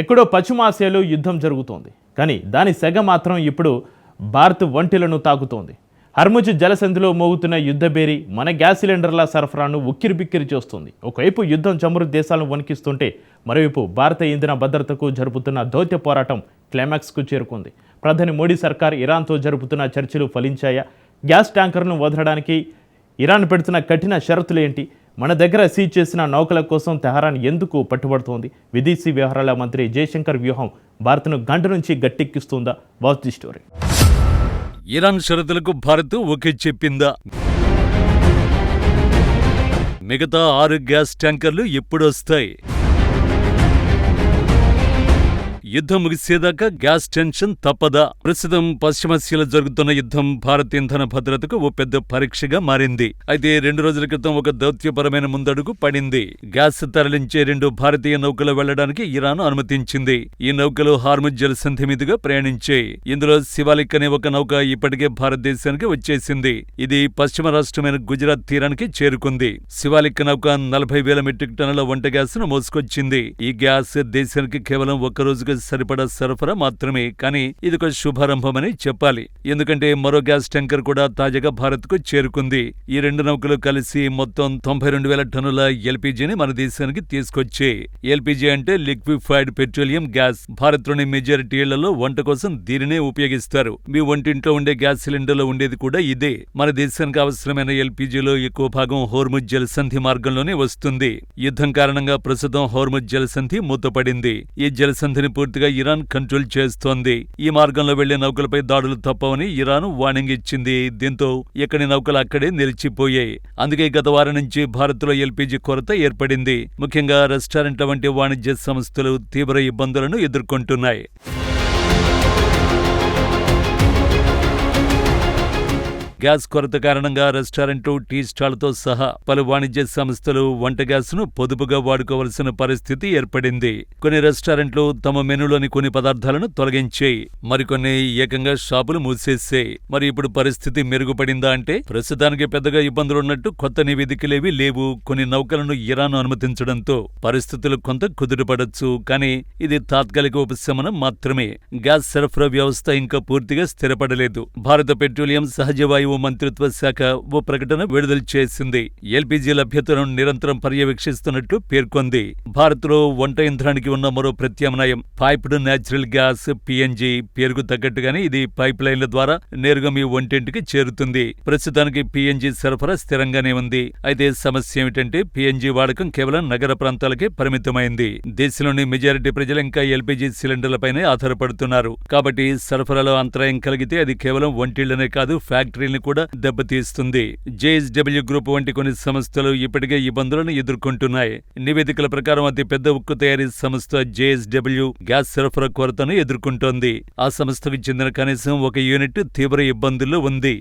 ఎక్కడో పశ్చిమ ఆసియాలో యుద్ధం జరుగుతోంది. కానీ దాని సెగ మాత్రం ఇప్పుడు భారత్ ఒంటిలను తాకుతోంది. హర్ముజ్ జలసంధిలో మోగుతున్న యుద్ధబేరి మన గ్యాస్ సిలిండర్ల సరఫరాను ఉక్కిరిబిక్కిరి చేస్తుంది. ఒకవైపు యుద్ధం చమురు దేశాలను వణికిస్తుంటే మరోవైపు భారత ఇంధన భద్రతకు జరుపుతున్న దౌత్య పోరాటం క్లైమాక్స్కు చేరుకుంది. ప్రధాని మోడీ సర్కార్ ఇరాన్తో జరుపుతున్న చర్చలు ఫలించాయా? గ్యాస్ ట్యాంకర్ను వదలడానికి ఇరాన్ పెడుతున్న కఠిన షరతులు ఏంటి? మన దగ్గర సీజ్ చేసిన నౌకల కోసం తెహరాన్ ఎందుకు పట్టుబడుతోంది? విదేశీ వ్యవహారాల మంత్రి జయశంకర్ వ్యూహం భారత్ను గంట నుంచి గట్టెక్కిస్తుందా? Watch the story. ఇరాన్ షరతులకు భారత్ ఓకే చెప్పిందా? మిగతా 6 గ్యాస్ ట్యాంకర్లు ఎప్పుడొస్తాయి? యుద్ధం ముగిసేదాకా గ్యాస్ టెన్షన్ తప్పదా? ప్రస్తుతం పశ్చిమాసియాలో జరుగుతున్న యుద్ధం భారత్ ఇంధన భద్రతకు ఓ పెద్ద పరీక్షగా మారింది. అయితే 2 రోజుల క్రితం ఒక దౌత్యపరమైన ముందడుగు పడింది. గ్యాస్ తరలించే 2 భారతీయ నౌకలు వెళ్లడానికి ఇరాన్ అనుమతించింది. ఈ నౌకలు హార్ముజ్ జలసంధి మీదుగా ప్రయాణించాయి. ఇందులో శివాలిక్ అనే ఒక నౌక ఇప్పటికే భారతదేశానికి వచ్చేసింది. ఇది పశ్చిమ రాష్ట్రమైన గుజరాత్ తీరానికి చేరుకుంది. శివాలిక్ నౌక 40,000 మెట్రిక్ టన్నుల వంట గ్యాస్ ను మోసుకొచ్చింది. ఈ గ్యాస్ దేశానికి కేవలం ఒక్క రోజుగా సరిపడా సరఫరా మాత్రమే. కానీ ఇదొక శుభారంభమని చెప్పాలి. ఎందుకంటే మరో గ్యాస్ ట్యాంకర్ కూడా తాజాగా భారత్ కు చేరుకుంది. ఈ 2 నౌకలు కలిసి మొత్తం 92,000 టన్నుల ఎల్పీజీని మన దేశానికి తీసుకొచ్చాయి. ఎల్పీజీ అంటే లిక్విఫైడ్ పెట్రోలియం గ్యాస్. భారత్లోని మెజారిటీ ఇళ్లలో వంట కోసం దీనినే ఉపయోగిస్తారు. మీ వంటింట్లో ఉండే గ్యాస్ సిలిండర్లో ఉండేది కూడా ఇదే. మన దేశానికి అవసరమైన ఎల్పీజీలో ఎక్కువ భాగం హోర్ముజ్ జలసంధి మార్గంలోనే వస్తుంది. యుద్ధం కారణంగా ప్రస్తుతం హోర్ముజ్ జలసంధి మూతపడింది. ఈ జలసంధిని పూర్తిగా ఇరాన్ కంట్రోల్ చేస్తోంది. ఈ మార్గంలో వెళ్లే నౌకలపై దాడులు తప్పవని ఇరాన్ వార్నింగ్ ఇచ్చింది. దీంతో ఎక్కడి నౌకలు అక్కడే నిలిచిపోయాయి. అందుకే గత వారం నుంచి భారత్లో ఎల్పీజీ కొరత ఏర్పడింది. ముఖ్యంగా రెస్టారెంట్ల వంటి వాణిజ్య సంస్థలు తీవ్ర ఇబ్బందులను ఎదుర్కొంటున్నాయి. గ్యాస్ కొరత కారణంగా రెస్టారెంట్లు, టీ స్టాళ్లతో సహా పలు వాణిజ్య సంస్థలు వంట గ్యాస్ ను పొదుపుగా వాడుకోవలసిన పరిస్థితి ఏర్పడింది. కొన్ని రెస్టారెంట్లు తమ మెనూలోని కొన్ని పదార్థాలను తొలగించాయి. మరికొన్ని ఏకంగా షాపులు మూసేశాయి. మరి ఇప్పుడు పరిస్థితి మెరుగుపడిందా అంటే ప్రస్తుతానికి పెద్దగా ఇబ్బందులున్నట్టు కొత్త నివేదికలేవీ లేవు. కొన్ని నౌకలను ఇరాన్ అనుమతించడంతో పరిస్థితులు కొంత కుదుటపడొచ్చు. కానీ ఇది తాత్కాలిక ఉపశమనం మాత్రమే. గ్యాస్ సరఫరా వ్యవస్థ ఇంకా పూర్తిగా స్థిరపడలేదు. భారత పెట్రోలియం, సహజ మంత్రిత్వ శాఖ ఓ ప్రకటన విడుదల చేసింది. ఎల్పీజీ లభ్యతను నిరంతరం పర్యవేక్షిస్తున్నట్లు పేర్కొంది. భారత్లో వంట ఇంధనానికి ఉన్న మరో ప్రత్యామ్నాయం పైప్డ్ నేచురల్ గ్యాస్ పిఎన్జీ. పేరుకు తగ్గట్టుగానే ఇది పైప్ లైన్ల ద్వారా నేరుగా మీ వంటింటికి చేరుతుంది. ప్రస్తుతానికి పిఎన్జీ సరఫరా స్థిరంగానే ఉంది. అయితే సమస్య ఏమిటంటే పిఎన్జీ వాడకం కేవలం నగర ప్రాంతాలకే పరిమితమైంది. దేశంలోని మెజారిటీ ప్రజలు ఇంకా ఎల్పీజీ సిలిండర్లపైనే ఆధారపడుతున్నారు. కాబట్టి సరఫరాలో అంతరాయం కలిగితే అది కేవలం వంటిళ్లనే కాదు, ఫ్యాక్టరీని కూడా దెబ్బతీస్తుంది. జేఎస్డబ్ల్యూ గ్రూప్ వంటి కొన్ని సంస్థలు ఇప్పటికే ఇబ్బందులను ఎదుర్కొంటున్నాయి. నివేదికల ప్రకారం అతి పెద్ద ఉక్కు తయారీ సంస్థ జేఎస్డబ్ల్యూ గ్యాస్ సరఫరా కొరతను ఎదుర్కొంటోంది. ఆ సంస్థకు చెందిన కనీసం ఒక యూనిట్ తీవ్ర ఇబ్బందుల్లో ఉంది.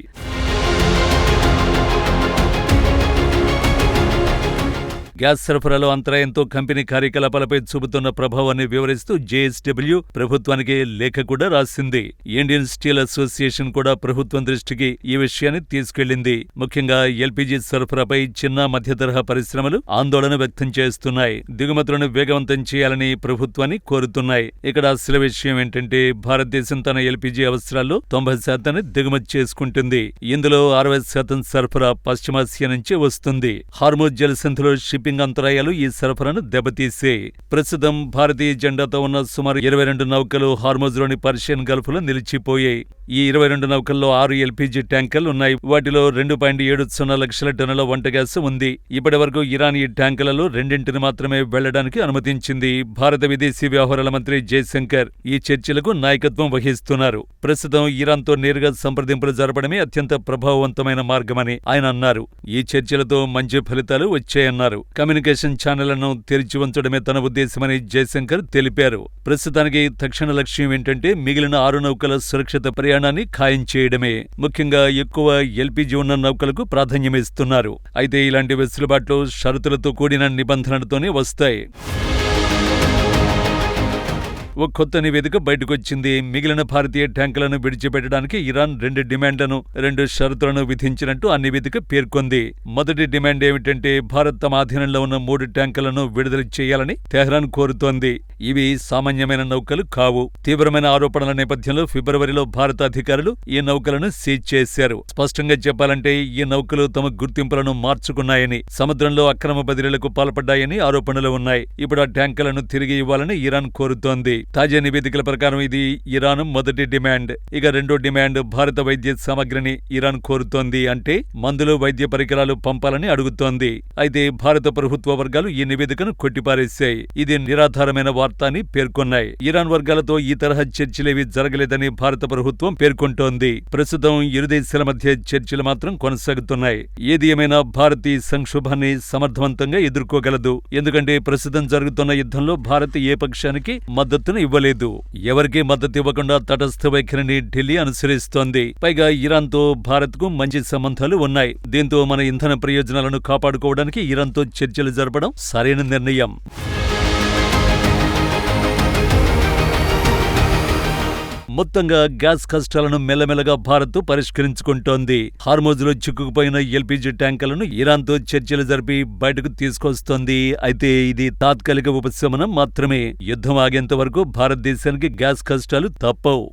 గ్యాస్ సరఫరాలో అంతరాయంతో కంపెనీ కార్యకలాపాలపై చూపుతున్న ప్రభావాన్ని వివరిస్తూ జేఎస్డబ్ల్యూ ప్రభుత్వానికి లేఖ కూడా రాసింది. ఇండియన్ స్టీల్ అసోసియేషన్ కూడా ప్రభుత్వం దృష్టికి ఈ విషయాన్ని తీసుకెళ్లింది. ముఖ్యంగా ఎల్పీజీ సరఫరాపై చిన్న మధ్య తరహా పరిశ్రమలు ఆందోళన వ్యక్తం చేస్తున్నాయి. దిగుమతులను వేగవంతం చేయాలని ప్రభుత్వాన్ని కోరుతున్నాయి. ఇక్కడ అసలు విషయం ఏంటంటే భారతదేశం తన ఎల్పీజీ అవసరాల్లో 90% దిగుమతి చేసుకుంటుంది. ఇందులో 60% సరఫరా పశ్చిమాసియా నుంచి వస్తుంది. హార్ముజ్ జలసంధిలో షిప్పింగ్ అంతరాయాలు ఈ సరఫరాను దెబ్బతీసాయి. ప్రస్తుతం భారతీయ జెండాతో ఉన్న సుమారు 22 నౌకలు హార్ముజ్లోని పర్షియన్ గల్ఫ్లో నిలిచిపోయాయి. ఈ 22 నౌకల్లో 6 ఎల్పీజీ ట్యాంకర్లు ఉన్నాయి. వాటిలో 2.70 లక్షల టన్నుల వంట గ్యాస్ ఉంది. ఇప్పటి వరకు ఇరాన్ ఈ ట్యాంకర్లలో 2 మాత్రమే వెళ్లడానికి అనుమతించింది. భారత విదేశీ వ్యవహారాల మంత్రి జయశంకర్ ఈ చర్చలకు నాయకత్వం వహిస్తున్నారు. ప్రస్తుతం ఇరాన్తో నేరుగా సంప్రదింపులు జరపడమే అత్యంత ప్రభావవంతమైన మార్గమని ఆయన అన్నారు. ఈ చర్చలతో మంచి ఫలితాలు వచ్చాయన్నారు. కమ్యూనికేషన్ ఛానళ్లను తెరిచి ఉంచడమే తన ఉద్దేశమని జయశంకర్ తెలిపారు. ప్రస్తుతానికి తక్షణ లక్ష్యం ఏంటంటే మిగిలిన 6 నౌకల సురక్షిత ప్రయాణాన్ని ఖాయం చేయడమే. ముఖ్యంగా ఎక్కువ ఎల్పీజీ ఉన్న నౌకలకు ప్రాధాన్యమిస్తున్నారు. అయితే ఇలాంటి వెసులుబాట్లు షరతులతో కూడిన నిబంధనలతోనే వస్తాయి. ఓ కొత్త నివేదిక బయటకొచ్చింది. మిగిలిన భారతీయ ట్యాంకులను విడిచిపెట్టడానికి ఇరాన్ 2 డిమాండ్లను, 2 షరతులను విధించినట్టు ఆ నివేదిక పేర్కొంది. మొదటి డిమాండ్ ఏమిటంటే భారత్ తమ ఆధీనంలో ఉన్న 3 ట్యాంకులను విడుదల చేయాలని తెహ్రాన్ కోరుతోంది. ఇవి సామాన్యమైన నౌకలు కావు. తీవ్రమైన ఆరోపణల నేపథ్యంలో ఫిబ్రవరిలో భారత అధికారులు ఈ నౌకలను సీజ్ చేశారు. స్పష్టంగా చెప్పాలంటే ఈ నౌకలు తమ గుర్తింపులను మార్చుకున్నాయని, సముద్రంలో అక్రమ బదిలీలకు పాల్పడ్డాయని ఆరోపణలు ఉన్నాయి. ఇప్పుడు ఆ ట్యాంకులను తిరిగి ఇవ్వాలని ఇరాన్ కోరుతోంది. తాజా నివేదికల ప్రకారం ఇది ఇరాన్ మొదటి డిమాండ్. ఇక రెండో డిమాండ్ భారత వైద్య సామగ్రిని ఇరాన్ కోరుతోంది. అంటే మందులు, వైద్య పరికరాలు పంపాలని అడుగుతోంది. అయితే భారత ప్రభుత్వ వర్గాలు ఈ నివేదికను కొట్టిపారేశాయి. ఇది నిరాధారమైన వార్త అని పేర్కొన్నాయి. ఇరాన్ వర్గాలతో ఈ తరహా చర్చలేవి జరగలేదని భారత ప్రభుత్వం పేర్కొంటోంది. ప్రస్తుతం ఇరు దేశాల మధ్య చర్చలు మాత్రం కొనసాగుతున్నాయి. ఏది ఏమైనా భారత్ ఈ సంక్షోభాన్ని సమర్థవంతంగా ఎదుర్కోగలదు. ఎందుకంటే ప్రస్తుతం జరుగుతున్న యుద్ధంలో భారత్ ఏ పక్షానికి మద్దతును ఇవ్వలేదు. ఎవరికీ మద్దతు ఇవ్వకుండా తటస్థ వైఖరిని ఢిల్లీ అనుసరిస్తోంది. పైగా ఇరాన్తో భారత్కు మంచి సంబంధాలు ఉన్నాయి. దీంతో మన ఇంధన ప్రయోజనాలను కాపాడుకోవడానికి ఇరాన్తో చర్చలు జరపడం సరైన నిర్ణయం. మొత్తంగా గ్యాస్ కష్టాలను మెల్లమెల్లగా భారత్ పరిష్కరించుకుంటోంది. హార్మోజులో చిక్కుకుపోయిన ఎల్పీజీ ట్యాంకర్లను ఇరాన్తో చర్చలు జరిపి బయటకు తీసుకొస్తోంది. అయితే ఇది తాత్కాలిక ఉపశమనం మాత్రమే. యుద్ధం ఆగేంత వరకు భారతదేశానికి గ్యాస్ కష్టాలు తప్పవు.